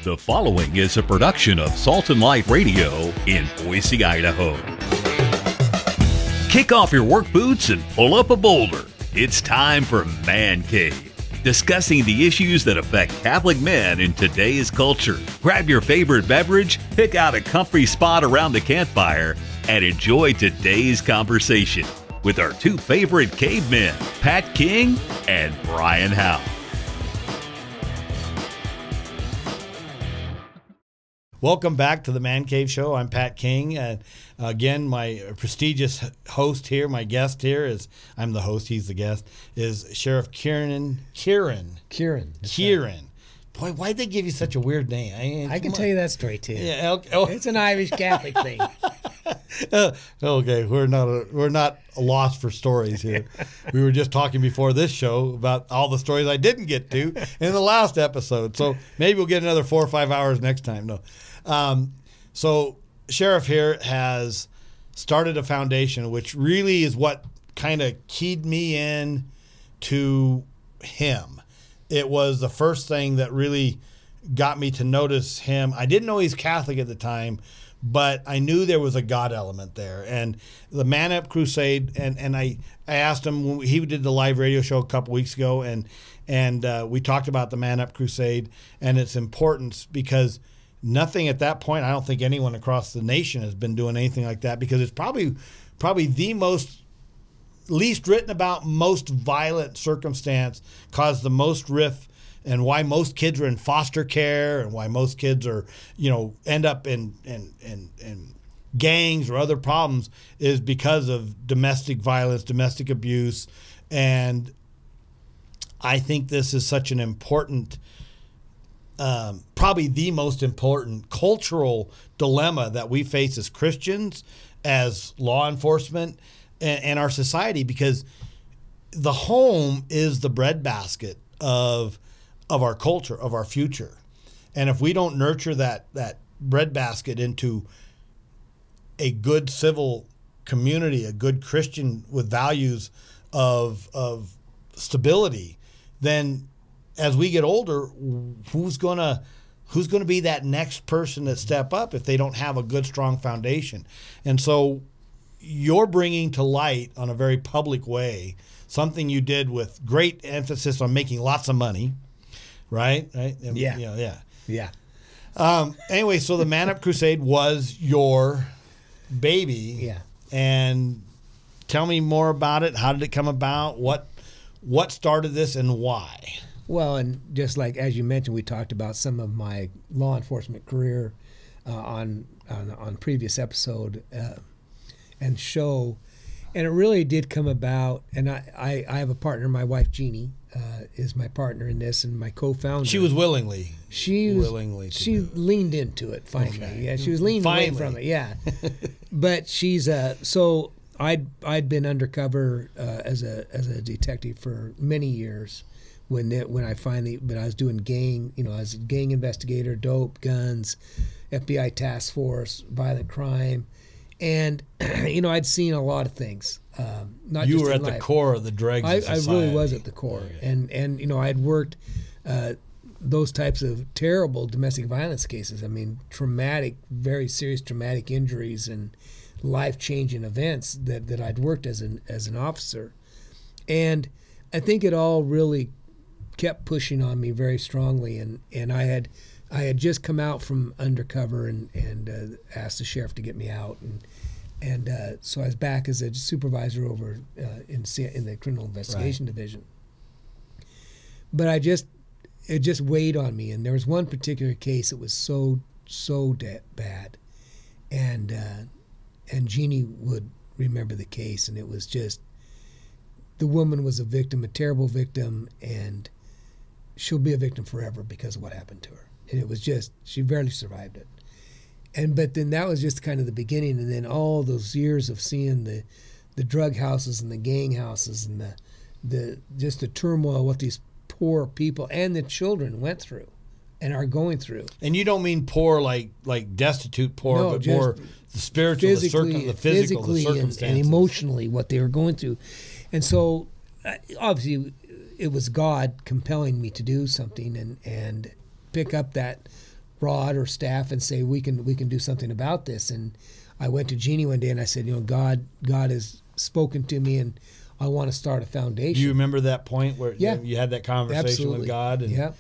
The following is a production of Salt and Light Radio in Boise, Idaho. Kick off your work boots and pull up a boulder. It's time for Man Cave, discussing the issues that affect Catholic men in today's culture. Grab your favorite beverage, pick out a comfy spot around the campfire, and enjoy today's conversation with our two favorite cavemen, Pat King and Brian Howe. Welcome back to the Man Cave Show. I'm Pat King, and again, my prestigious host here, my guest here is, I'm the host, he's the guest, is Sheriff Kieran. Kieran. Boy, why'd they give you such a weird name? I can tell you that story too. Yeah, okay. It's an Irish Catholic thing. Okay, we're not lost for stories here. We were just talking before this show about all the stories I didn't get to in the last episode. So maybe we'll get another 4 or 5 hours next time. No. So Sheriff here has started a foundation, which really is what kind of keyed me in to him. It was the first thing that really got me to notice him. I didn't know he's Catholic at the time, but I knew there was a God element there. And the Up Crusade, and I asked him when he did the live radio show a couple weeks ago, and we talked about the Up Crusade and its importance, because nothing at that point, I don't think anyone across the nation has been doing anything like that, because it's probably the least written about, most violent circumstance, caused the most rift, and why most kids are in foster care, and why most kids are, end up in gangs or other problems, is because of domestic violence, domestic abuse. And I think this is such an important, probably the most important cultural dilemma that we face as Christians, as law enforcement, and our society, because the home is the breadbasket of our culture, of our future. And if we don't nurture that breadbasket into a good civil community, a good Christian with values of stability, then as we get older, who's gonna be that next person to step up if they don't have a good, strong foundation? And so you're bringing to light, on a very public way, something you did with great emphasis on making lots of money, right? Yeah. Anyway, so the Up Crusade was your baby. Yeah. And tell me more about it. How did it come about? What started this, and why? Well, and just like, as you mentioned, we talked about some of my law enforcement career on previous episode and show, and it really did come about. And I have a partner, my wife Jeannie is my partner in this, and my co-founder. She was willingly. She leaned into it finally. Okay. Yeah, she was leaning away from it. Yeah, but she's so I'd been undercover as a detective for many years. When I was doing gang, I was a gang investigator, dope, guns, FBI task force, violent crime, and I'd seen a lot of things. Not you just were in at life. The core of the drug society. I really was at the core, and I'd worked those types of terrible domestic violence cases. I mean, traumatic, very serious traumatic injuries and life-changing events that I'd worked as an officer, and I think it all really kept pushing on me very strongly, and I had just come out from undercover and asked the sheriff to get me out, and so I was back as a supervisor over in the criminal investigation division. But it just weighed on me, and there was one particular case that was so bad, and Jeannie would remember the case, and it was just, the woman was a victim, a terrible victim, and she'll be a victim forever because of what happened to her. And it was just, she barely survived it. But then that was just kind of the beginning, and then all those years of seeing the drug houses and the gang houses and the turmoil what these poor people and the children went through and are going through. And you don't mean poor like destitute poor, no, but more the spiritual, the physical, the circumstances. And emotionally what they were going through. And so obviously it was God compelling me to do something and pick up that rod or staff and say we can do something about this. And I went to Jeannie one day and I said, God has spoken to me and I want to start a foundation. Do you remember that point where you had that conversation Absolutely. with God? And,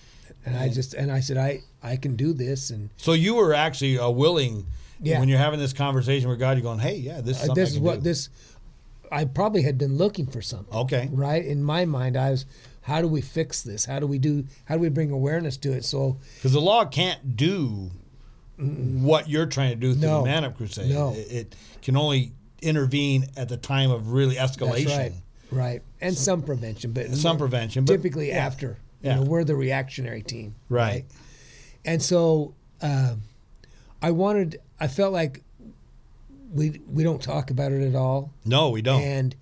And I said I can do this. And so you were actually willing when you're having this conversation with God. You're going, hey, this is something. This is what this. I probably had been looking for something. Okay. Right in my mind, I was, how do we fix this? How do we bring awareness to it? So because the law can't do what you're trying to do through the Man Up Crusade. No. It can only intervene at the time of really escalation. That's right. And some prevention, but typically after. We're the reactionary team. Right. And so I felt like we don't talk about it at all. No, we don't. And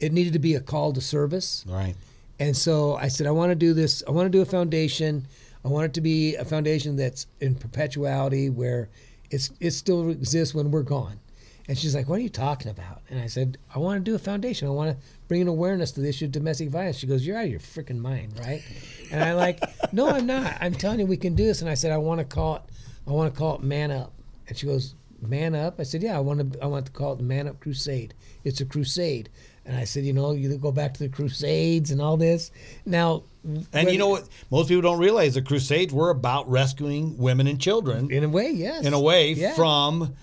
it needed to be a call to service. Right. And so I said, I want to do this. I want to do a foundation. I want it to be a foundation that's in perpetuality, where it still exists when we're gone. And she's like, what are you talking about? And I said, I want to do a foundation. I want to bring an awareness to the issue of domestic violence. She goes, you're out of your freaking mind, right? And I'm like, no, I'm not. I'm telling you we can do this. And I said, I want to call it Man Up. And she goes, Man Up? I said, yeah, I want to call it the Man Up Crusade. It's a crusade. And I said, you go back to the Crusades and all this. Now, and you know what? Most people don't realize the Crusades were about rescuing women and children. In a way, yes. In a way, from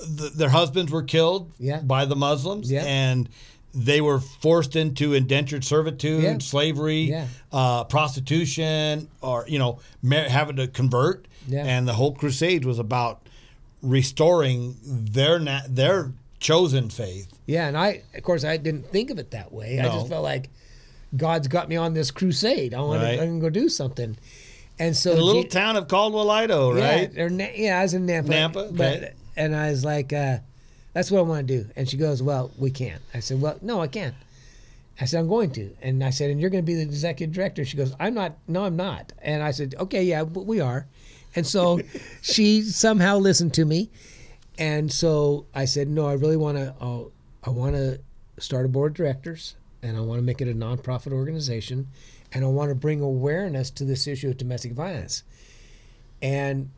their husbands were killed by the Muslims, and they were forced into indentured servitude, slavery, prostitution, or having to convert. And the whole crusade was about restoring their chosen faith. Yeah, and I didn't think of it that way. No. I just felt like God's got me on this crusade. I can go do something. And so in a little town of Caldwell, Idaho, right? I was in Nampa. Nampa, okay. And I was like, that's what I want to do. And she goes, well, we can't. I said, well, no, I can't. I said, I'm going to. And I said, and you're going to be the executive director. She goes, I'm not. No, I'm not. And I said, okay, yeah, but we are. And so she somehow listened to me. And so I said, no, I really want to, I want to start a board of directors, and I want to make it a nonprofit organization, and I want to bring awareness to this issue of domestic violence. And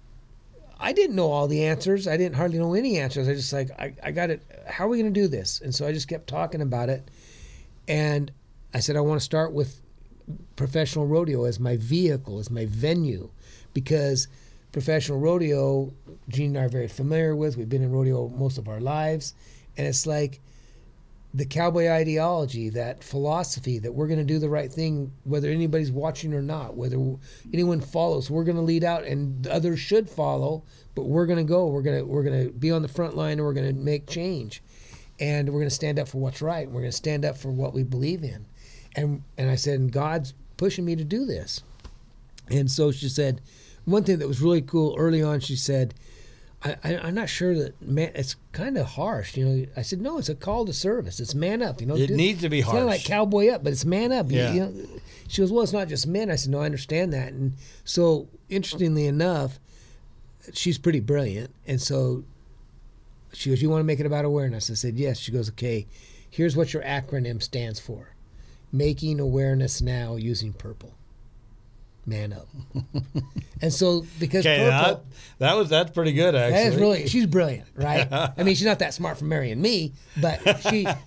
I didn't know all the answers. I didn't hardly know any answers. I just like, I got it. How are we going to do this? And so I just kept talking about it. And I said, I want to start with professional rodeo as my vehicle, as my venue, because professional rodeo, Gene and I are very familiar with. We've been in rodeo most of our lives. And it's like the cowboy ideology, that philosophy that we're going to do the right thing, whether anybody's watching or not, whether anyone follows. We're going to lead out, and others should follow, but we're going to go. We're going to be on the front line, and we're going to make change. And we're going to stand up for what's right. We're going to stand up for what we believe in. And I said, and God's pushing me to do this. And so she said, one thing that was really cool early on, she said, I'm not sure that it's kind of harsh. I said, no, it's a call to service. It's man up. It needs to be harsh. It's kind of like cowboy up, but it's man up. Yeah. She goes, well, it's not just men. I said, no, I understand that. And so, interestingly enough, she's pretty brilliant. And so she goes, you want to make it about awareness? I said, yes. She goes, okay, here's what your acronym stands for. Making awareness now using purple. Man Up. And so because purple, that's pretty good, actually. That is really, she's brilliant, right? I mean, she's not that smart for marrying me, but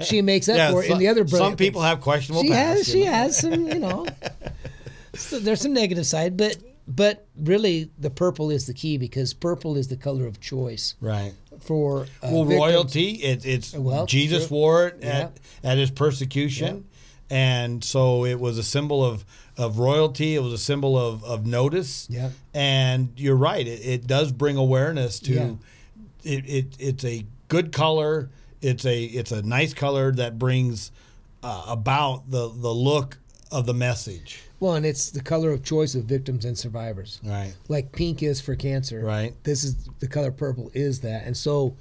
she makes up for it in the other brilliant some people things. Have questionable she past. She has some, so there's some negative side, but really the purple is the key, because purple is the color of choice. Right. For royalty, it's Jesus wore it at his persecution. Yeah. And so it was a symbol of royalty. It was a symbol of notice. Yeah. And you're right. It does bring awareness to it's a good color. It's a nice color that brings about the look of the message. Well, and it's the color of choice of victims and survivors. Right. Like pink is for cancer. Right. This is the color purple is that. And so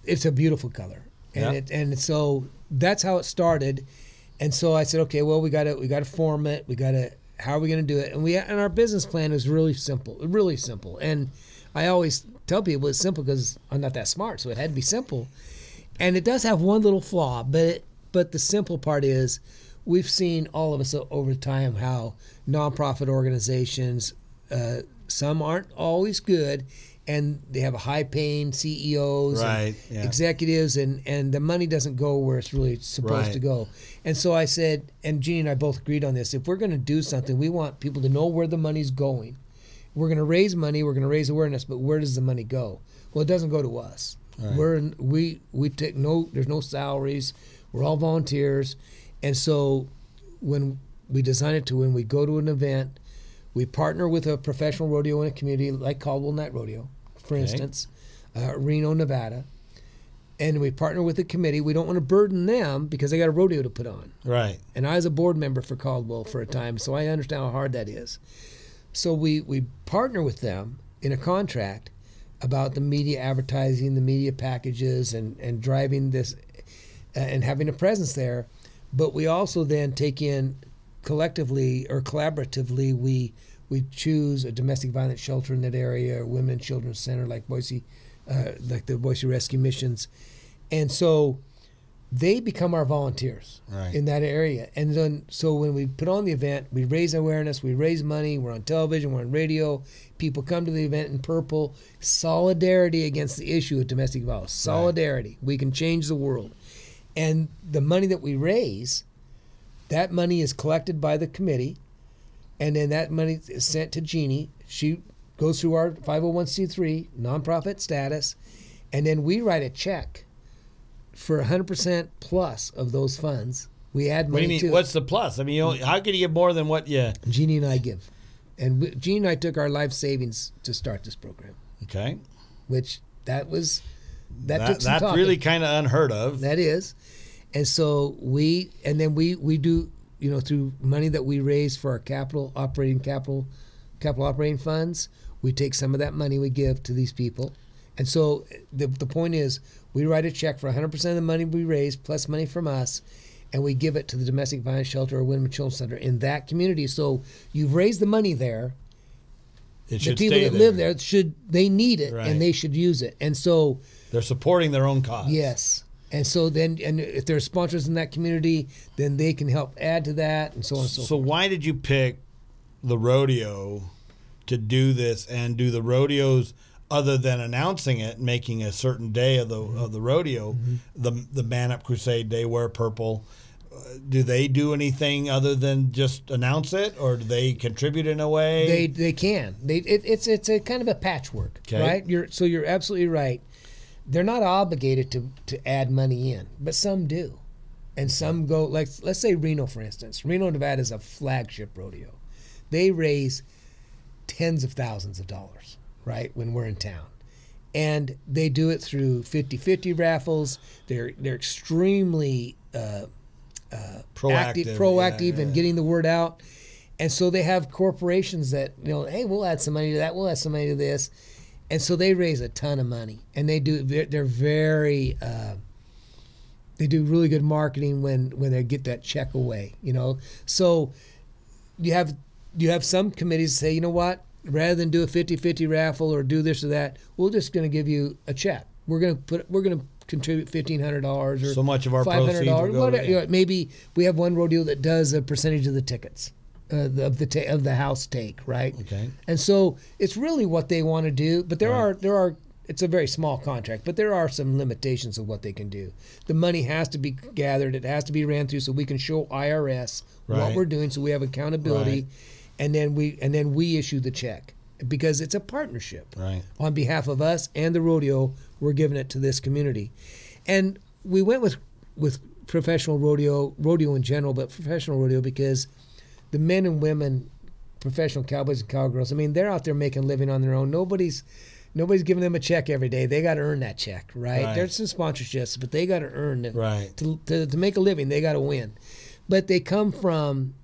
it's a beautiful color. And so that's how it started. And so I said, okay, well, we got to form it. How are we going to do it? And our business plan is really simple. And I always tell people it's simple because I'm not that smart, so it had to be simple. And it does have one little flaw, but the simple part is we've seen all of us over time how nonprofit organizations some aren't always good, and they have a high-paying CEOs, right, and executives, and the money doesn't go where it's really supposed to go. And so I said, and Jeannie and I both agreed on this, if we're going to do something, we want people to know where the money's going. We're going to raise money, we're going to raise awareness, but where does the money go? Well, it doesn't go to us. Right. We take there's no salaries. We're all volunteers. And so when we design it to when we go to an event, we partner with a professional rodeo in a community like Caldwell Night Rodeo, for instance, Reno, Nevada. And we partner with the committee. We don't want to burden them because they got a rodeo to put on. Right. And I was a board member for Caldwell for a time, so I understand how hard that is. So we partner with them in a contract about the media advertising, the media packages, and driving this and having a presence there. But we also then take in collectively or collaboratively, we choose a domestic violence shelter in that area, or women and children's center like Boise, like the Boise Rescue Missions. And so they become our volunteers in that area. And then, so when we put on the event, we raise awareness, we raise money, we're on television, we're on radio, people come to the event in purple. Solidarity against the issue of domestic violence. Solidarity. We can change the world. And the money that we raise, that money is collected by the committee, and then that money is sent to Jeannie. She goes through our 501c3 nonprofit status, and then we write a check for 100% plus of those funds. We add money. What do you mean? What's the plus? I mean, how can you give more than what you? Jeannie and I give, and Jeannie and I took our life savings to start this program. Okay. Which took some that's talking. really kind of unheard of. That is, and so we do, through money that we raise for our capital operating funds, we take some of that money we give to these people. And so the point is, we write a check for 100% of the money we raise plus money from us, and we give it to the domestic violence shelter or women and children's center in that community. So you've raised the money there. It should the people stay that live there they need it, right. and they should use it. And so they're supporting their own cause. Yes. And so then, and if there are sponsors in that community, then they can help add to that, and so on and so forth. So why did you pick the rodeo to do this, and do the rodeos, other than announcing it, making a certain day of the rodeo, the Man Up Crusade, they wear purple, do they do anything other than just announce it, or do they contribute in a way? They can. It's a kind of a patchwork, right? You're absolutely right. They're not obligated to add money in, but some do. And some go, like, let's say Reno, for instance. Reno, Nevada is a flagship rodeo. They raise tens of thousands of dollars, right, when we're in town. And they do it through 50-50 raffles. They're extremely proactive in getting the word out. And so they have corporations that, hey, we'll add some money to that, we'll add some money to this. And so they raise a ton of money, and they do really good marketing when they get that check away, So you have some committees say, you know what, rather than do a 50-50 raffle or do this or that, we're just going to give you a check. We're going to contribute $1,500 or so much of our $500. Maybe we have one rodeo that does a percentage of the tickets. Of the house take, right? Okay. And so it's really what they want to do, but there are it's a very small contract, but there are some limitations of what they can do. The money has to be gathered, it has to be ran through so we can show IRS what we're doing, so we have accountability, and then we issue the check, because it's a partnership. Right. On behalf of us and the rodeo, we're giving it to this community. And we went with professional rodeo in general, but professional rodeo because the men and women, professional cowboys and cowgirls, I mean, they're out there making a living on their own. Nobody's giving them a check every day. They got to earn that check, right? There's some sponsorships, but they got to earn it. Right. To make a living, they got to win. But they come from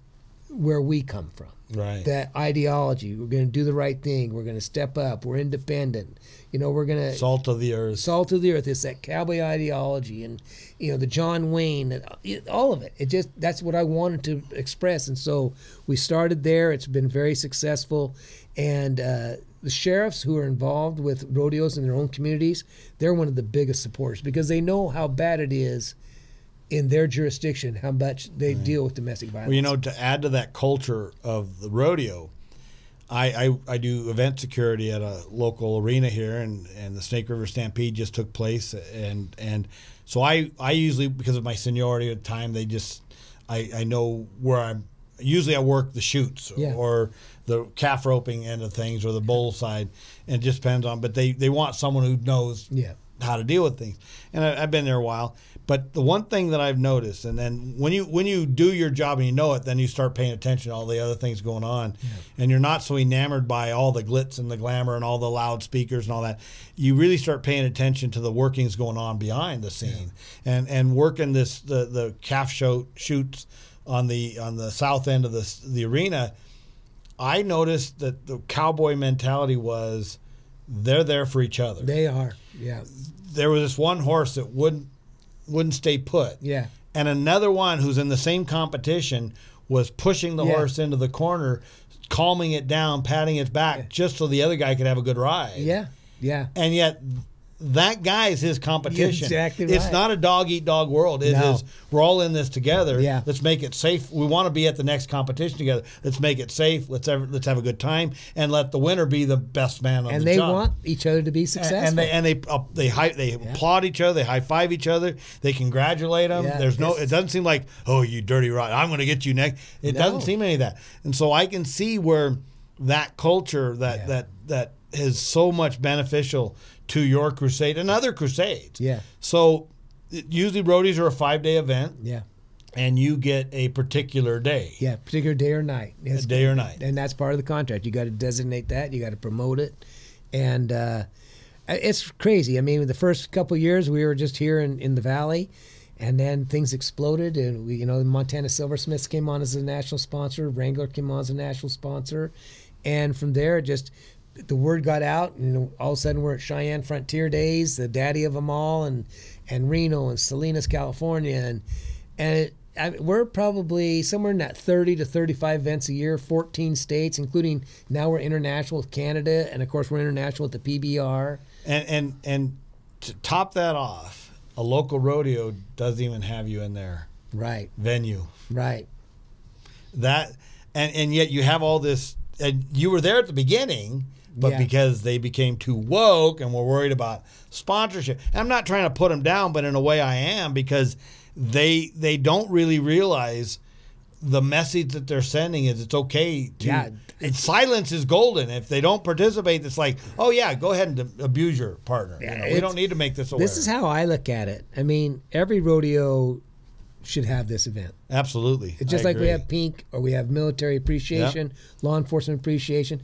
where we come from. Right. That ideology. We're going to do the right thing. We're going to step up. We're independent. We're going to... Salt of the earth. Salt of the earth. It's that cowboy ideology and, the John Wayne, all of it. That's what I wanted to express. And so we started there. It's been very successful. And the sheriffs who are involved with rodeos in their own communities, they're one of the biggest supporters because they know how bad it is in their jurisdiction, how much they deal with domestic violence. Well, to add to that culture of the rodeo, I do event security at a local arena here, and the Snake River Stampede just took place, and so I usually, because of my seniority at the time, I know where I'm. Usually I work the chutes or the calf roping end of things or the bull side, and it just depends on. But they want someone who knows how to deal with things, and I've been there a while. But the one thing that I've noticed, and then when you do your job and you know it, then you start paying attention to all the other things going on, and you're not so enamored by all the glitz and the glamour and all the loudspeakers and all that. You really start paying attention to the workings going on behind the scene, and working the calf shoots on the south end of the arena. I noticed that the cowboy mentality was they're there for each other. They are, yeah. There was this one horse that wouldn't stay put. Yeah. And another one who's in the same competition was pushing the horse into the corner, calming it down, patting its back, just so the other guy could have a good ride. Yeah, yeah. And yet that guy is his competition. You're exactly right. It's not a dog-eat-dog world. It is, we're all in this together. Yeah. Let's make it safe. We want to be at the next competition together. Let's make it safe. Let's have a good time, and let the winner be the best man on the job. And they want each other to be successful. And they applaud each other. They high-five each other. They congratulate them. Yeah, it doesn't seem like, oh, you dirty rotten, I'm going to get you next. It doesn't seem any of that. And so I can see where that culture that is so much beneficial to your crusade and other crusades. Yeah. So usually roadies are a 5-day event. Yeah. And you get a particular day. Yeah, particular day or night. A day or night. And that's part of the contract. You got to designate that. You got to promote it. And it's crazy. I mean, the first couple of years we were just here in the valley, and then things exploded. And we, Montana Silversmiths came on as a national sponsor. Wrangler came on as a national sponsor. And from there, the word got out, and all of a sudden we're at Cheyenne Frontier Days, the daddy of them all, and Reno and Salinas, California, and we're probably somewhere in that 30 to 35 events a year, 14 states, including now we're international with Canada, and of course we're international with the PBR. And to top that off, a local rodeo doesn't even have you in their venue. Right. That and yet you have all this, and you were there at the beginning. But because they became too woke and were worried about sponsorship. And I'm not trying to put them down, but in a way I am, because they don't really realize the message that they're sending is it's okay to. Silence is golden. If they don't participate, it's like, oh yeah, go ahead and abuse your partner. We don't need to make this aware. This is how I look at it. I mean, every rodeo should have this event. Absolutely. It's just like we have Pink, or we have military appreciation, law enforcement appreciation.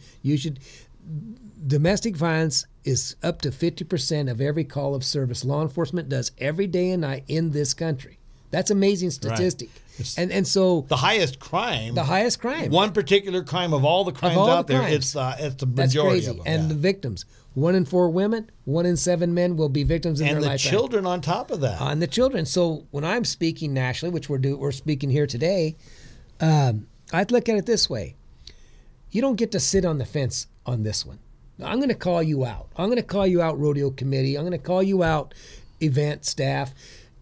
Domestic violence is up to 50% of every call of service law enforcement does every day and night in this country. That's amazing statistic. Right. And so the highest crime. One particular crime of all the crimes out there. It's the majority of them. And the victims. 1 in 4 women, 1 in 7 men will be victims in their lifetime. And the children on top of that. And the children. So when I'm speaking nationally, which we're speaking here today, I'd look at it this way. You don't get to sit on the fence on this one. I'm going to call you out. I'm going to call you out, rodeo committee. I'm going to call you out, event staff.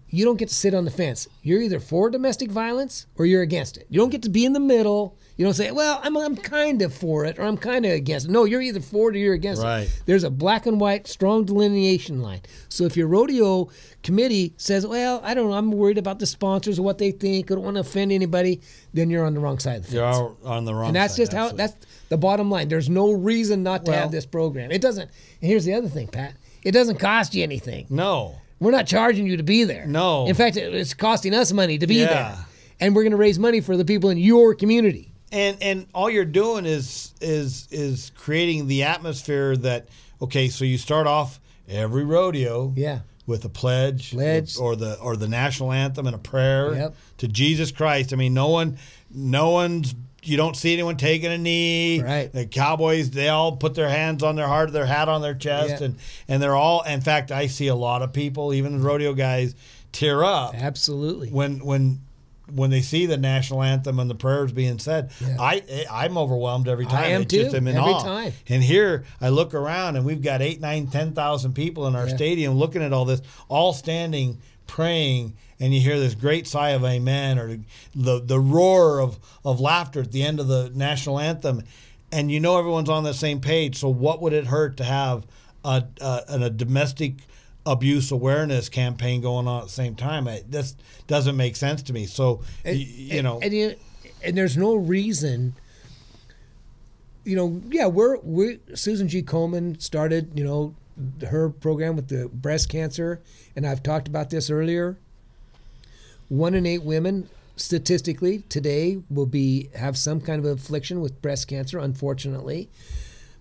You don't get to sit on the fence. You're either for domestic violence or you're against it. You don't get to be in the middle. You don't say, well, I'm kind of for it or I'm kind of against it. No, you're either for it or you're against it. There's a black and white, strong delineation line. So if your rodeo committee says, well, I don't know, I'm worried about the sponsors or what they think, I don't want to offend anybody, then you're on the wrong side of the fence. You're on the wrong side. And that's just how, that's the bottom line. There's no reason not to have this program. It doesn't, and here's the other thing, Pat, it doesn't cost you anything. No. We're not charging you to be there. No. In fact, it's costing us money to be there. And we're going to raise money for the people in your community. And all you're doing is creating the atmosphere that, okay, so you start off every rodeo with a pledge or the national anthem and a prayer to Jesus Christ. I mean, no one's you don't see anyone taking a knee. Right. The cowboys, they all put their hands on their heart, their hat on their chest, and they're all. In fact, I see a lot of people, even the rodeo guys, tear up. Absolutely. When they see the national anthem and the prayers being said, I'm overwhelmed every time. I am too. Every time. And here I look around and we've got 8, 9, 10,000 people in our stadium looking at all this, all standing, praying. And you hear this great sigh of amen or the roar of laughter at the end of the national anthem. and you know everyone's on the same page. So what would it hurt to have a domestic abuse awareness campaign going on at the same time? This doesn't make sense to me. So and there's no reason. We Susan G. Komen started her program with the breast cancer, and I've talked about this earlier. 1 in 8 women statistically today will have some kind of affliction with breast cancer, unfortunately.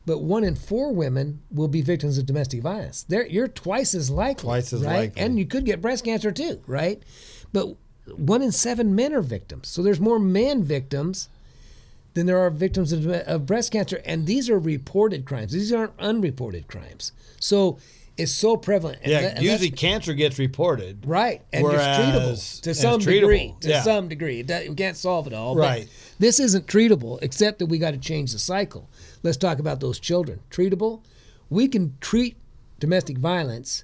But 1 in 4 women will be victims of domestic violence. You're twice as likely. Right? And you could get breast cancer too, right? But 1 in 7 men are victims. So there's more men victims than there are victims of breast cancer. And these are reported crimes. These aren't unreported crimes. So it's so prevalent. Usually cancer gets reported. Right. And it's treatable to some degree. To some degree. We can't solve it all. Right. But this isn't treatable, except that we got to change the cycle. Let's talk about those children. Treatable. We can treat domestic violence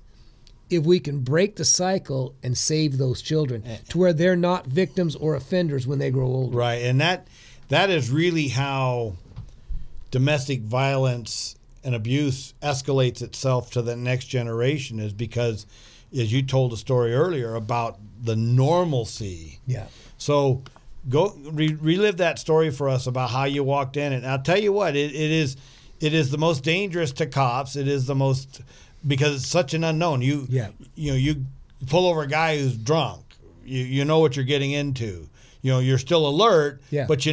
if we can break the cycle and save those children to where they're not victims or offenders when they grow older. Right. And that is really how domestic violence and abuse escalates itself to the next generation, is because, as you told a story earlier about the normalcy. Yeah. So go relive that story for us about how you walked in. And I'll tell you what, it is the most dangerous to cops. It is the most, because it's such an unknown. You pull over a guy who's drunk. You know what you're getting into. You're still alert, but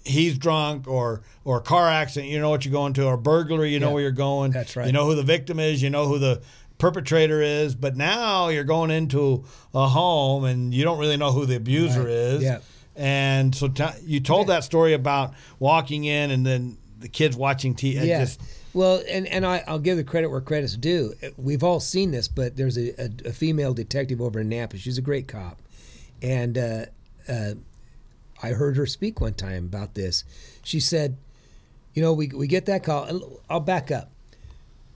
he's drunk, or a car accident, you know what you're going to, or burglary, you know where you're going. That's right. You know who the victim is, you know who the perpetrator is, but now you're going into a home and you don't really know who the abuser is. Yeah. And so you told that story about walking in and then the kids watching TV. Yeah. Well, and I'll give the credit where credit's due. We've all seen this, but there's a female detective over in Napa. She's a great cop. And I heard her speak one time about this. She said, we get that call. And I'll back up.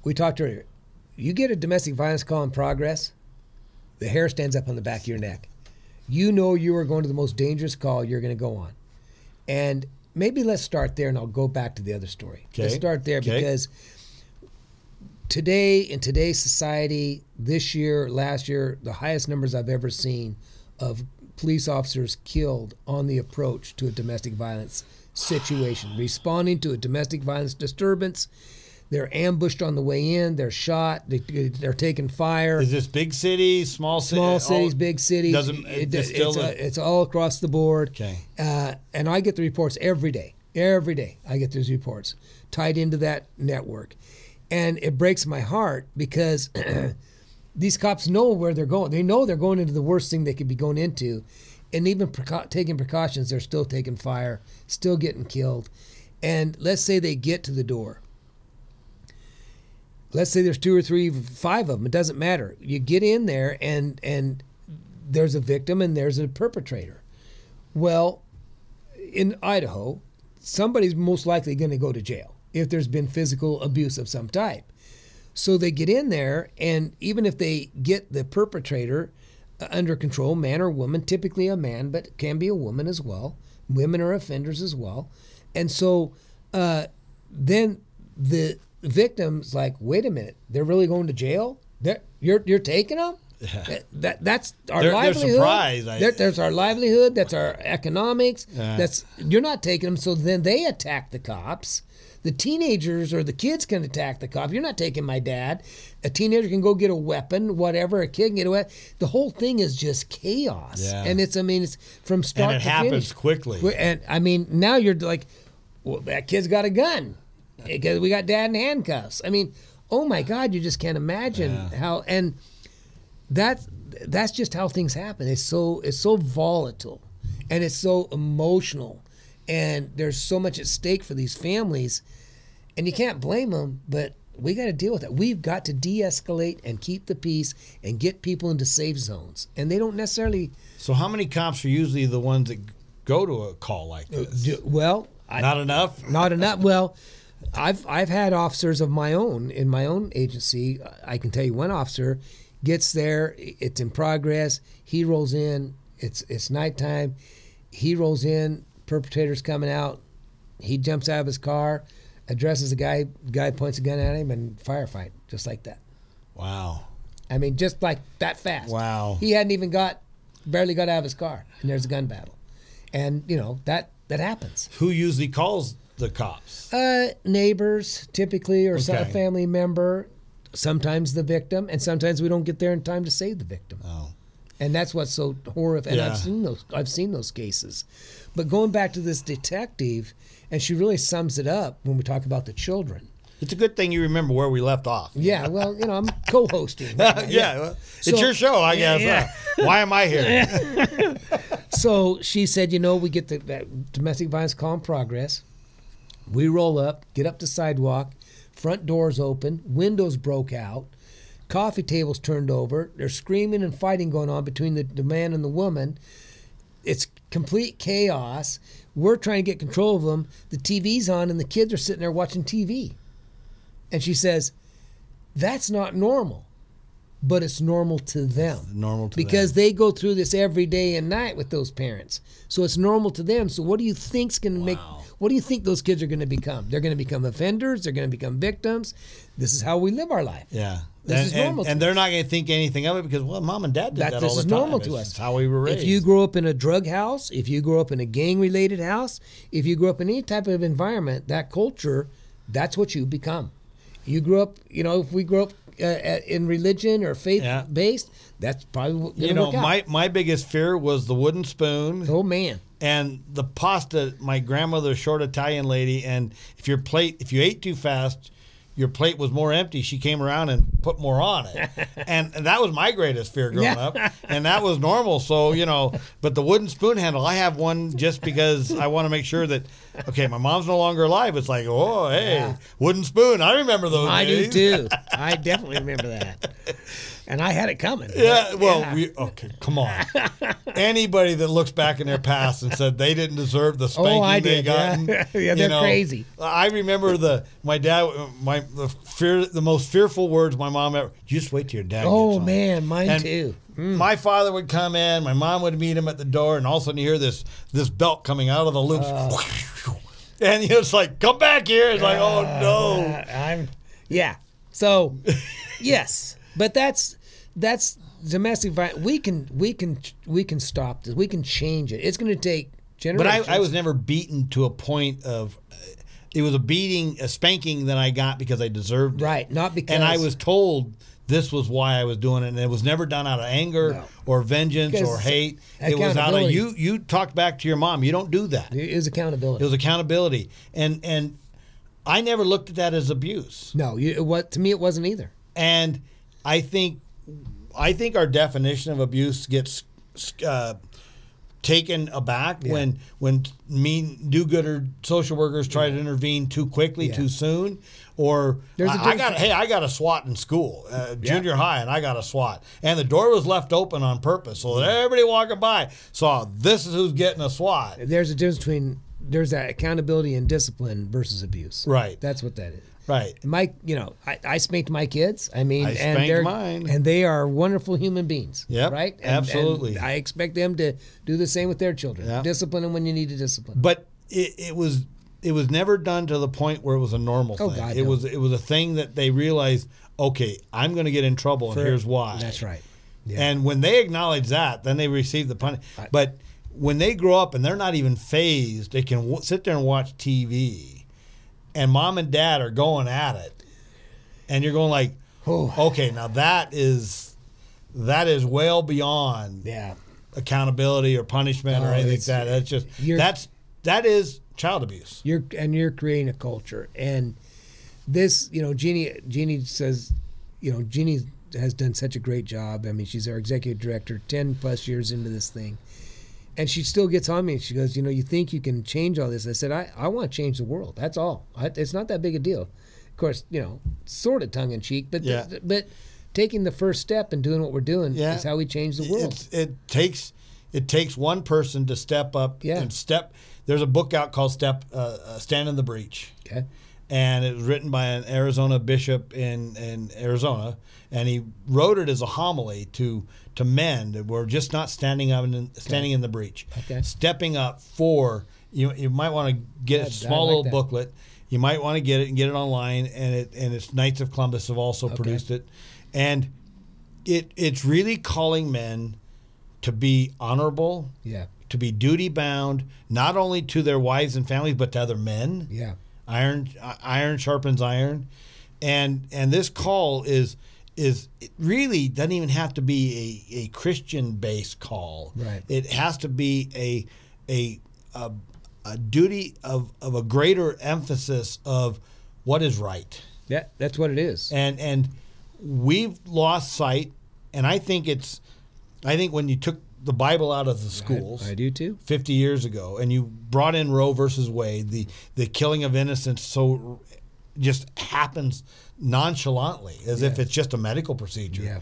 We talked earlier. You get a domestic violence call in progress, the hair stands up on the back of your neck. You know you are going to the most dangerous call you're going to go on. And maybe let's start there, and I'll go back to the other story. Okay. Let's start there because today, in today's society, this year, last year, the highest numbers I've ever seen of police officers killed on the approach to a domestic violence situation, responding to a domestic violence disturbance. They're ambushed on the way in. They're shot. They're taking fire. Is this big cities, small cities? Small cities, big cities. It's all across the board. Okay. And I get the reports every day. Every day I get those reports tied into that network. And it breaks my heart because these cops know where they're going. They know they're going into the worst thing they could be going into. And even taking precautions, they're still taking fire, still getting killed. And let's say they get to the door. Let's say there's 2 or 3, 5 of them. It doesn't matter. You get in there and there's a victim and there's a perpetrator. Well, in Idaho, somebody's most likely going to go to jail if there's been physical abuse of some type. So they get in there, and even if they get the perpetrator under control, man or woman, typically a man, but it can be a woman as well. Women are offenders as well. And so then the victim's like, wait a minute, they're really going to jail? You're taking them? Yeah. That's our livelihood. They're surprised. There's our livelihood. That's our economics. Yeah. You're not taking them. So then they attack the cops. The teenagers or the kids can attack the cop. You're not taking my dad. A teenager can go get a weapon, whatever. A kid can get a weapon. The whole thing is just chaos. Yeah. And it's from start to finish. And it happens quickly. And now you're like, well, that kid's got a gun because we got dad in handcuffs. Oh my God, you just can't imagine how. And that's just how things happen. It's so volatile, and it's so emotional. And there's so much at stake for these families, and you can't blame them, but we got to deal with it. We've got to de-escalate and keep the peace and get people into safe zones. And they don't necessarily... So how many cops are usually the ones that go to a call like this? Not enough? Not enough. Well, I've had officers of my own, in my own agency. I can tell you one officer gets there, it's in progress, he rolls in, it's nighttime, he rolls in, perpetrator's coming out, He jumps out of his car, addresses the guy. Guy points a gun at him, and firefight just like that. Wow. I mean, just like that fast. Wow. He hadn't even barely got out of his car, and there's a gun battle, and that happens. Who usually calls the cops? Neighbors typically, or Okay. a family member. Sometimes the victim, and sometimes we don't get there in time to save the victim. Oh. And that's what's so horrific. And Yeah. I've seen those cases. But going back to this detective, and she really sums it up when we talk about the children. It's a good thing you remember where we left off. Yeah, well, I'm co-hosting. Yeah, well, it's So- your show, I guess. yeah. Why am I here? So she said, we get that domestic violence call in progress. We roll up, get up the sidewalk, front doors open, windows broke out, coffee tables turned over. There's screaming and fighting going on between the man and the woman. It's complete chaos. We're trying to get control of them. The TV's on, and the kids are sitting there watching TV. And she says, that's not normal, but it's normal to them. Normal to because them. they go through this every day and night with those parents. So it's normal to them. So what do you think's going to what do you think those kids are going to become? They're going to become offenders. They're going to become victims. This is how we live our life. Yeah. This is normal to and they're not going to think anything of it because, well, mom and dad did that all the time. This is normal to us. It's how we were raised. If you grow up in a drug house, if you grow up in a gang-related house, if you grow up in any type of environment, that culture, that's what you become. You grew up, if we grew up in religion or faith-based, that's probably what going to work out. my biggest fear was the wooden spoon. Oh, man. And the pasta, my grandmother's short Italian lady, and if you ate too fast, your plate was more empty. She came around and put more on it. And that was my greatest fear growing up. And that was normal. So, but the wooden spoon handle, I have one just because I want to make sure that, okay, my mom's no longer alive. It's like, oh, hey, wooden spoon. I remember those I days. do, too. I definitely remember that. And I had it coming. Yeah, well, okay, come on. Anybody that looks back in their past and said they didn't deserve the spanking they got, yeah, they're crazy. I remember the most fearful words my mom ever. You just wait till your dad gets Oh home. man, mine And too. My father would come in, my mom would meet him at the door, and all of a sudden you hear this belt coming out of the loops, and it's like, come back here. It's like, oh no. So, yes, but that's domestic violence. We can stop this. We can change it. It's going to take generations. But I was never beaten to a point of. It was a spanking that I got because I deserved it. Right, not because. And I was told this was why I was doing it, and it was never done out of anger or vengeance or hate. It was out of you talked back to your mom. You don't do that. It was accountability. It was accountability, and I never looked at that as abuse. No, to me it wasn't either. And I think our definition of abuse gets taken aback when mean do-gooder social workers try to intervene too quickly, too soon, or I got a SWAT in school, junior high, and I got a SWAT, and the door was left open on purpose so that everybody walking by saw this is who's getting a SWAT. There's a difference between that accountability and discipline versus abuse. Right. That's what that is. Right. I spanked my kids. I spanked mine. And they are wonderful human beings. Yep. Right? Absolutely. And I expect them to do the same with their children. Yep. Discipline them when you need to discipline. But it was never done to the point where it was a normal thing. God, it was a thing that they realized, okay, I'm going to get in trouble, and here's why. That's right. Yeah. And when they acknowledge that, then they receive the punishment. But when they grow up and they're not even phased, they can sit there and watch TV, and mom and dad are going at it, and you're going like, okay, now that is well beyond accountability or punishment or anything like that. That's just that is child abuse. You're creating a culture, and this, Jeannie says, Jeannie has done such a great job. I mean, she's our executive director, 10 plus years into this thing. And she still gets on me. She goes, you think you can change all this? I said, I want to change the world. That's all. It's not that big a deal. Of course, sort of tongue-in-cheek, but taking the first step and doing what we're doing is how we change the world. It takes one person to step up and step. There's a book out called Stand in the Breach. Okay. And it was written by an Arizona bishop in Arizona, and he wrote it as a homily to men that were just not standing in the breach, stepping up for You might want to get a small little booklet. You might want to get it and get it online, and it's Knights of Columbus have also produced it, and it's really calling men to be honorable, to be duty bound, not only to their wives and families but to other men. Yeah, iron sharpens iron, and this call is it really doesn't even have to be a Christian based call. Right. It has to be a duty of a greater emphasis of what is right. Yeah, that's what it is. And we've lost sight, and I think when you took the Bible out of the schools, I do too, 50 years ago, and you brought in Roe versus Wade, the killing of innocents so just happens nonchalantly as if it's just a medical procedure. Yeah.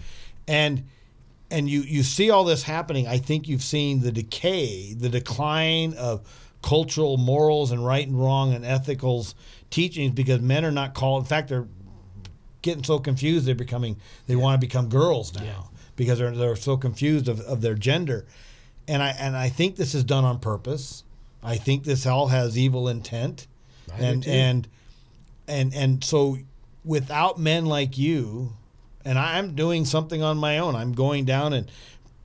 And you see all this happening. I think you've seen the decline of cultural morals and right and wrong and ethicals teachings because men are not called. In fact, they're getting so confused they want to become girls now because they're so confused of their gender. And I think this is done on purpose. I think this all has evil intent. And so without men like you, and I'm doing something on my own. I'm going down and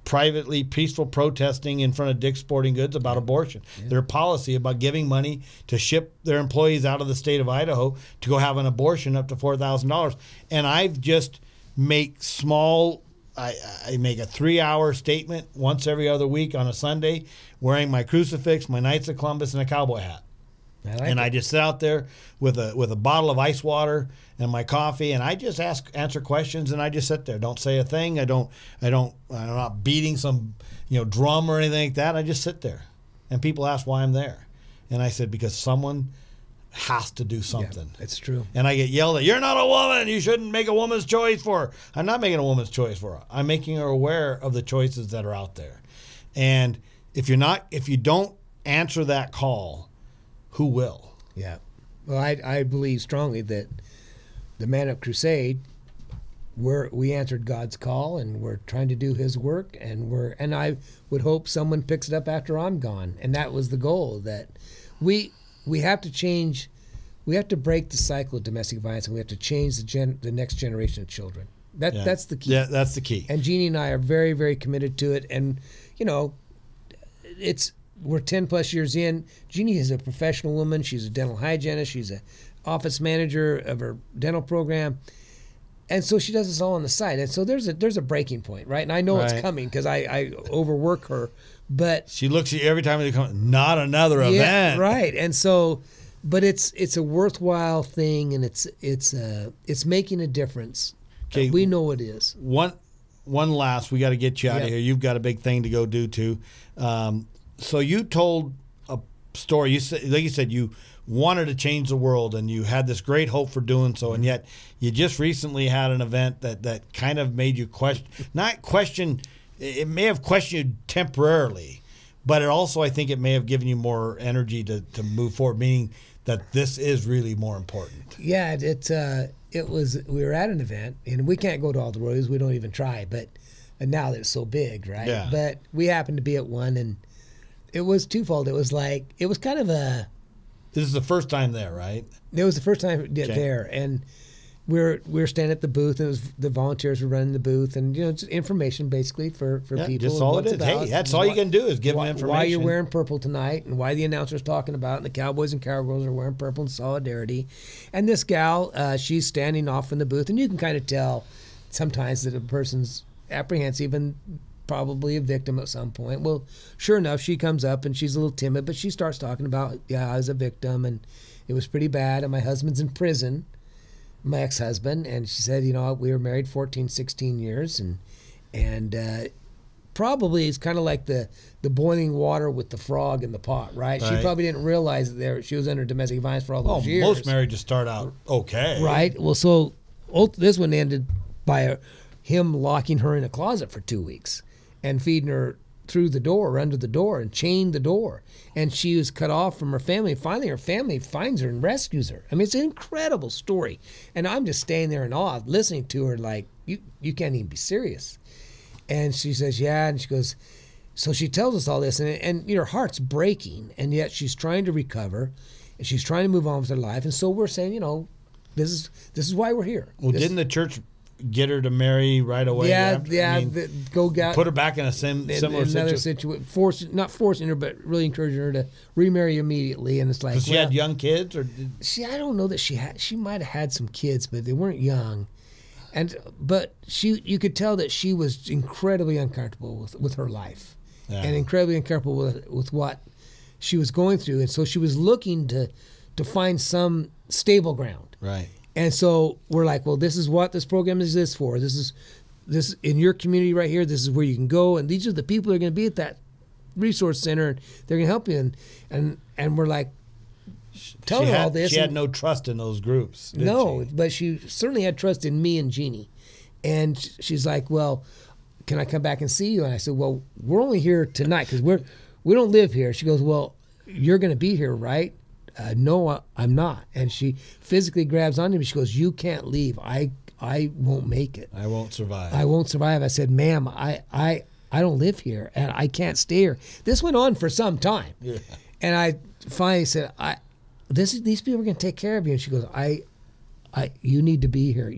privately peaceful protesting in front of Dick's Sporting Goods about abortion. Their policy about giving money to ship their employees out of the state of Idaho to go have an abortion up to $4,000. And I've just make small, I make a 3-hour statement once every other week on a Sunday wearing my crucifix, my Knights of Columbus, and a cowboy hat. I just sit out there with a bottle of ice water and my coffee, and I just answer questions, and I just sit there. Don't say a thing. I'm not beating some drum or anything like that. I just sit there, and people ask why I'm there, and I said because someone has to do something. Yeah, it's true. And I get yelled at. You're not a woman. You shouldn't make a woman's choice for her. I'm not making a woman's choice for her. I'm making her aware of the choices that are out there, and if you don't answer that call, who will? Yeah. Well, I believe strongly that the Man Up Crusade, we answered God's call, and we're trying to do His work, and I would hope someone picks it up after I'm gone, and that was the goal. That we have to change, we have to break the cycle of domestic violence, and we have to change the next generation of children. That's the key. Yeah, that's the key. And Jeannie and I are very, very committed to it, and we're 10 plus years in. Jeannie is a professional woman. She's a dental hygienist. She's an office manager of her dental program. And so she does this all on the side. And so there's a breaking point, right? And I know it's coming because I overwork her. But she looks at you every time they come, not another event. Yeah, right. And so, but it's a worthwhile thing, and it's making a difference. Okay, we know it is. One last, we got to get you out of here. You've got a big thing to go do too. So you told a story. You said, like you said, you wanted to change the world, and you had this great hope for doing so, and yet you just recently had an event that kind of made you question. It may have questioned you temporarily, but it also, I think, it may have given you more energy to move forward. Meaning that this is really more important. Yeah, it was. We were at an event, and we can't go to all the rodeos. We don't even try, but now that it's so big, right? Yeah. But we happened to be at one, and it was twofold. It was kind of a. This is the first time there, right? It was the first time there, and we're standing at the booth, and the volunteers were running the booth, and just information basically for people. Just all it is. Hey, that's all you can do is give them information. Why you're wearing purple tonight, and why the announcer's talking about, and the cowboys and cowgirls are wearing purple in solidarity. And this gal, she's standing off from the booth, and you can kind of tell sometimes that a person's apprehensive and probably a victim at some point. Well, sure enough, she comes up and she's a little timid, but she starts talking about, I was a victim and it was pretty bad, and my husband's in prison, my ex-husband. And she said, we were married 14, 16 years, and probably it's kind of like the boiling water with the frog in the pot, right? She probably didn't realize that she was under domestic violence for all those years. Most marriages start out okay. Right. Well, so this one ended by him locking her in a closet for 2 weeks and feeding her through the door or under the door and chained the door. And she was cut off from her family. Finally, her family finds her and rescues her. I mean, it's an incredible story. And I'm just standing there in awe, listening to her like, you can't even be serious. And she says, yeah. And she goes, So she tells us all this, and her heart's breaking, and yet she's trying to recover, and she's trying to move on with her life. And so we're saying, this is why we're here. Well, didn't the church get her to marry right away? Yeah, put her back in a similar situation. Not forcing her, but really encouraging her to remarry immediately. And it's like, she had young kids, or I don't know that she might have had some kids, but they weren't young. But you could tell that she was incredibly uncomfortable with her life. Yeah. And incredibly uncomfortable with what she was going through, and so she was looking to find some stable ground. Right. And so we're like, well, this is what this program is this for. This is in your community right here. This is where you can go, and these are the people that are going to be at that resource center, and they're going to help you. And we're like, tell her all this. She had no trust in those groups. But she certainly had trust in me and Jeannie. And she's like, well, can I come back and see you? And I said, well, we're only here tonight because we don't live here. She goes, well, you're going to be here, right? No, I'm not. And she physically grabs onto me. She goes, you can't leave. I won't make it. I won't survive. I said, ma'am, I don't live here and I can't stay here. This went on for some time. Yeah. And I finally said, these people are going to take care of you. And she goes, you need to be here.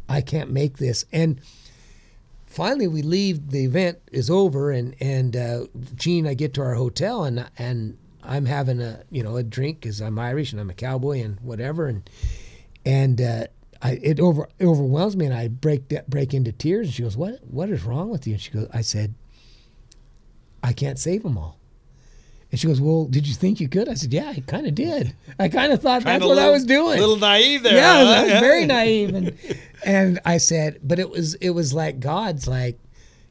I can't make this. And finally, we leave. The event is over, and Gene and I get to our hotel, and I'm having a drink because I'm Irish and I'm a cowboy and whatever, and it overwhelms me, and I break into tears. And she goes, "What is wrong with you?" And she goes, I said, "I can't save them all." And she goes, well, did you think you could? I said, yeah, I kind of did. I kind of thought that's what I was doing. A little naive there. Yeah, I was very naive. And I said, but it was like God's like,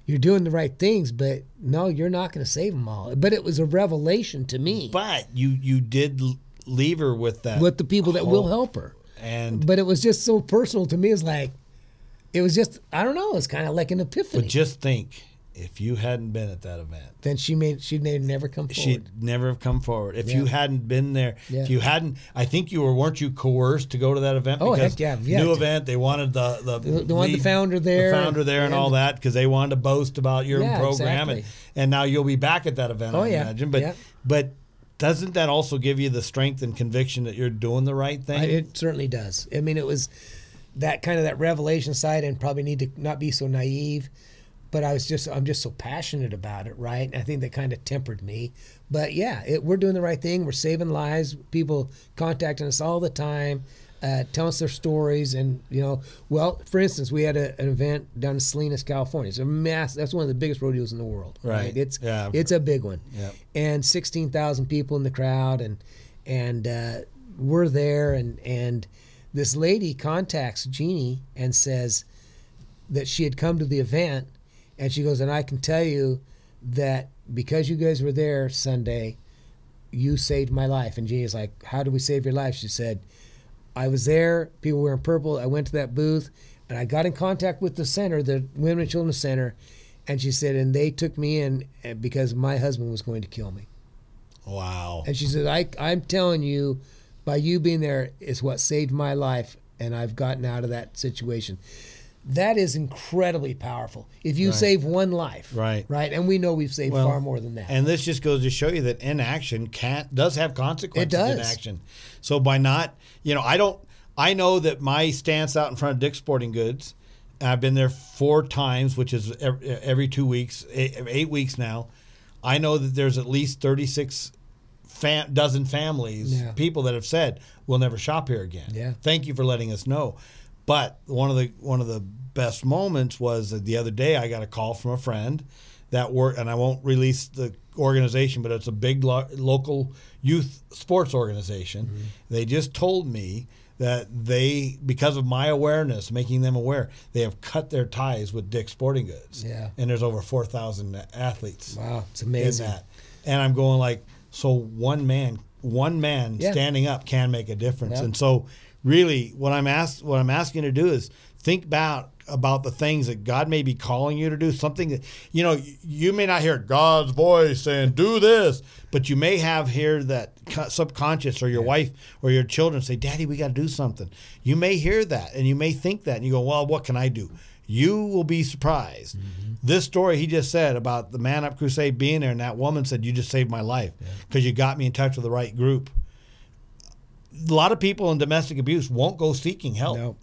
you're doing the right things, but no, you're not going to save them all. But it was a revelation to me. But you did leave her with that. With the people that will help her. But it was just so personal to me. It's like, it was just, I don't know, it's kind of like an epiphany. But just think. If you hadn't been at that event, then she'd never come forward. She'd never have come forward. If you hadn't been there, if you hadn't, I think weren't you coerced to go to that event? Oh, because heck yeah. New event, they wanted the founder there. And all that because they wanted to boast about your program. Exactly. And now you'll be back at that event, I imagine. But doesn't that also give you the strength and conviction that you're doing the right thing? It certainly does. I mean, it was that kind of that revelation side, and probably need to not be so naive. But I'm just so passionate about it, right? And I think that kind of tempered me. But yeah, we're doing the right thing. We're saving lives. People contacting us all the time, telling us their stories. And, for instance, we had an event down in Salinas, California. It's that's one of the biggest rodeos in the world. Right. It's a big one. Yep. And 16,000 people in the crowd. And we're there. And this lady contacts Jeannie and says that she had come to the event. And she goes, and I can tell you that because you guys were there Sunday, you saved my life. And Jeannie's like, how did we save your life? She said, I was there, people were in purple, I went to that booth, and I got in contact with the center, the Women and Children's Center, and she said, and they took me in because my husband was going to kill me. Wow. And she said, I'm telling you, by you being there is what saved my life, and I've gotten out of that situation. That is incredibly powerful. If you save one life, right, and we know we've saved far more than that. And this just goes to show you that inaction does have consequences. It does. Inaction. So by not, I know that my stance out in front of Dick's Sporting Goods, I've been there 4 times, which is every 2 weeks, 8 weeks now. I know that there's at least 36 dozen families, people that have said we'll never shop here again. Yeah. Thank you for letting us know. But one of the best moments was that the other day I got a call from a friend that worked, and I won't release the organization, but it's a big local youth sports organization. Mm-hmm. They just told me that because of my awareness, making them aware, they have cut their ties with Dick's Sporting Goods. Yeah. And there's over 4,000 athletes. Wow, it's amazing. In that. And I'm going like, so one man standing up can make a difference. Yeah. And so really, what I'm asking you to do is think about about the things that God may be calling you to do, something that, you may not hear God's voice saying, do this, but you may hear that subconscious, or your wife or your children say, Daddy, we got to do something. You may hear that, and you may think that, and you go, well, what can I do? You will be surprised. Mm-hmm. This story he just said about the Man Up Crusade being there, and that woman said, you just saved my life because you got me in touch with the right group. A lot of people in domestic abuse won't go seeking help.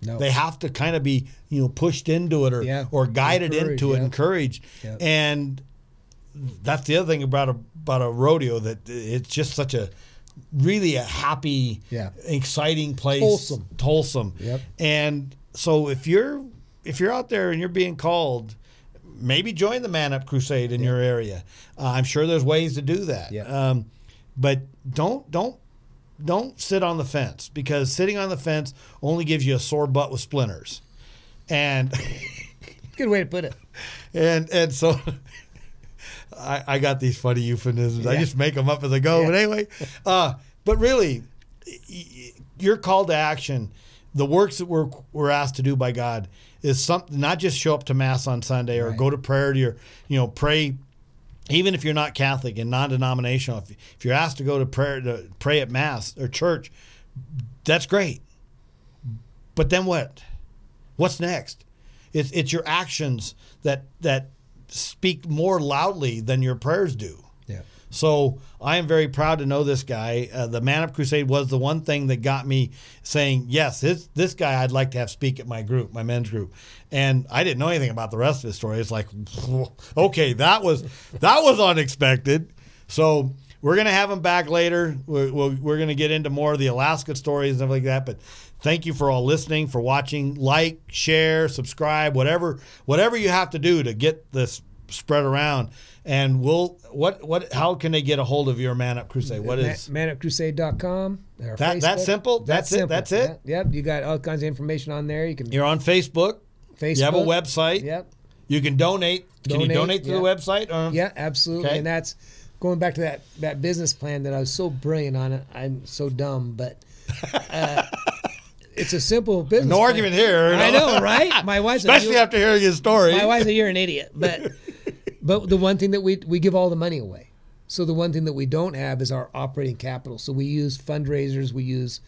No. They have to kind of be, pushed into it or guided into it, encouraged. Yeah. And that's the other thing about a rodeo, that it's just such a really a happy, exciting place. Wholesome. Yep. And so if you're out there and you're being called, maybe join the Man Up Crusade in your area. I'm sure there's ways to do that. Yeah. But don't sit on the fence, because sitting on the fence only gives you a sore butt with splinters. And good way to put it. And so I got these funny euphemisms. I just make them up as I go. But anyway, but really, you're called to action. The works that we're asked to do by God is something, not just show up to Mass on Sunday or go to prayer to pray. Even if you're not Catholic and non-denominational, if you're asked to go to pray at Mass or church, that's great. But then what? What's next? It's your actions that speak more loudly than your prayers do. Yeah. So I am very proud to know this guy. The Man Up Crusade was the one thing that got me saying, yes, this guy I'd like to have speak at my group, my men's group. And I didn't know anything about the rest of his story. It's like, okay, that was unexpected. So we're going to have him back later. We're going to get into more of the Alaska stories and stuff like that. But thank you for all listening, for watching. Like, share, subscribe, whatever you have to do to get this spread around. And how can they get a hold of your Man Up Crusade? What is manupcrusade.com? That simple? That's it? That's it? Yep. You got all kinds of information on there. You're on Facebook. You have a website. Yep. You can donate. Can you donate to the website? Yeah, absolutely. Okay. And that's going back to that business plan that I was so brilliant on it. I'm so dumb, but it's a simple business No plan. Argument here. I know, right? My wife's especially after hearing his story. My wife said, you're an idiot. But the one thing that we give all the money away. So the one thing that we don't have is our operating capital. So we use fundraisers, we use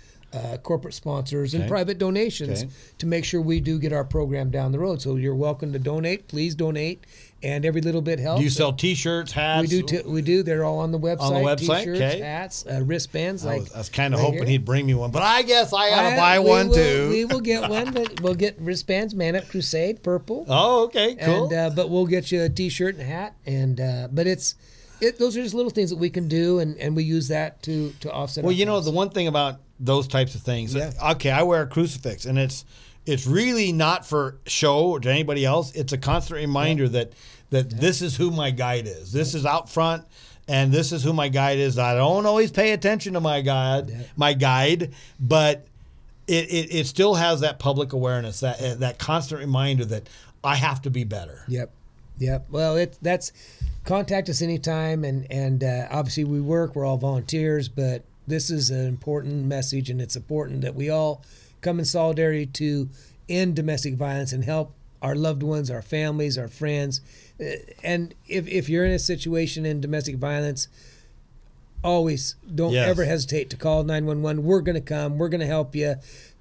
corporate sponsors and private donations to make sure we do get our program down the road. So you're welcome to donate. Please donate. And every little bit helps. Do you sell T-shirts, hats? We do. They're all on the website. On the website, T-shirts, hats, wristbands. I was kind of hoping he'd bring me one, but I guess I got to buy one too. We will get one, but we'll get wristbands, Man Up Crusade, purple. Oh, okay, cool. And, but we'll get you a T-shirt and a hat. And but those are just little things that we can do, and we use that to offset. Well, the one thing about those types of things, okay, I wear a crucifix, and it's really not for show or to anybody else. It's a constant reminder that this is who my guide is. This is out front, and this is who my guide is. I don't always pay attention to my guide, but it still has that public awareness, that constant reminder that I have to be better. Yep. Well, that's contact us anytime, and obviously we're all volunteers, but this is an important message, and it's important that we all come in solidarity to end domestic violence and help our loved ones, our families, our friends. And if you're in a situation in domestic violence, always don't ever hesitate to call 911. We're going to come. We're going to help you.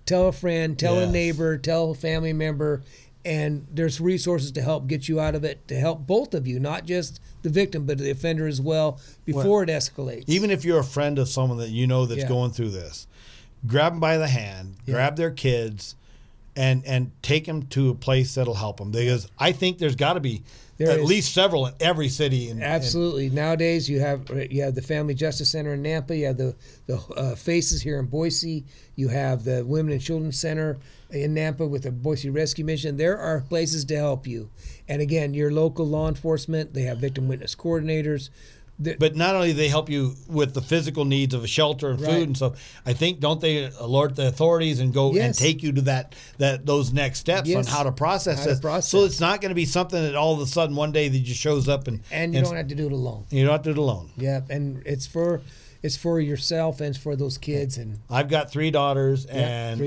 Tell a friend, tell a neighbor, tell a family member, and there's resources to help get you out of it, to help both of you, not just the victim, but the offender as well, before it escalates. Even if you're a friend of someone that you know that's going through this, grab them by the hand, grab their kids, and take them to a place that'll help them. Because I think there's got to be at least several in every city. Absolutely. Nowadays, you have the Family Justice Center in Nampa. You have the Faces here in Boise. You have the Women and Children Center in Nampa with the Boise Rescue Mission. There are places to help you. And again, your local law enforcement, they have victim witness coordinators. But not only do they help you with the physical needs of a shelter and food and stuff, I think, don't they alert the authorities and go and take you to those next steps on how to process this? So it's not going to be something that all of a sudden one day that just shows up and you don't have to do it alone. You don't have to do it alone. Yeah, and it's for yourself and it's for those kids. And I've got 3 daughters, and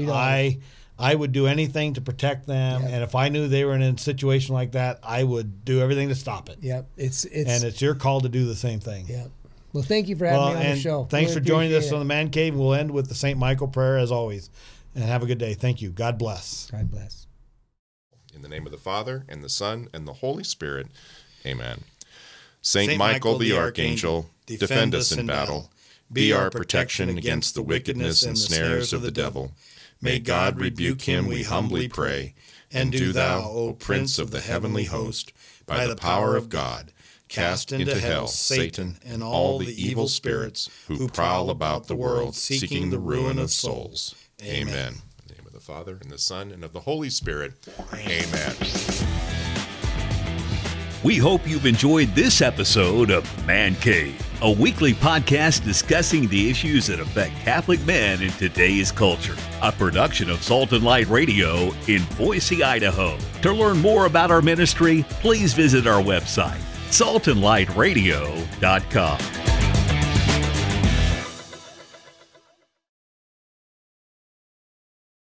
I would do anything to protect them, and if I knew they were in a situation like that, I would do everything to stop it. Yep, and it's your call to do the same thing. Yep. Well, thank you for having me on the show. Thanks really for joining us it. on the Man Cave. We'll end with the St. Michael prayer as always, and have a good day. Thank you. God bless. God bless. In the name of the Father, and the Son, and the Holy Spirit. Amen. Saint Michael the Archangel, defend us in battle. Be our protection against the wickedness and snares of the devil. May God rebuke him, we humbly pray. And do thou, O Prince of the heavenly host, by the power of God, cast into hell Satan and all the evil spirits who prowl about the world seeking the ruin of souls. Amen. In the name of the Father, and the Son, and of the Holy Spirit. Amen. We hope you've enjoyed this episode of Man Cave, a weekly podcast discussing the issues that affect Catholic men in today's culture. A production of Salt and Light Radio in Boise, Idaho. To learn more about our ministry, please visit our website, saltandlightradio.com.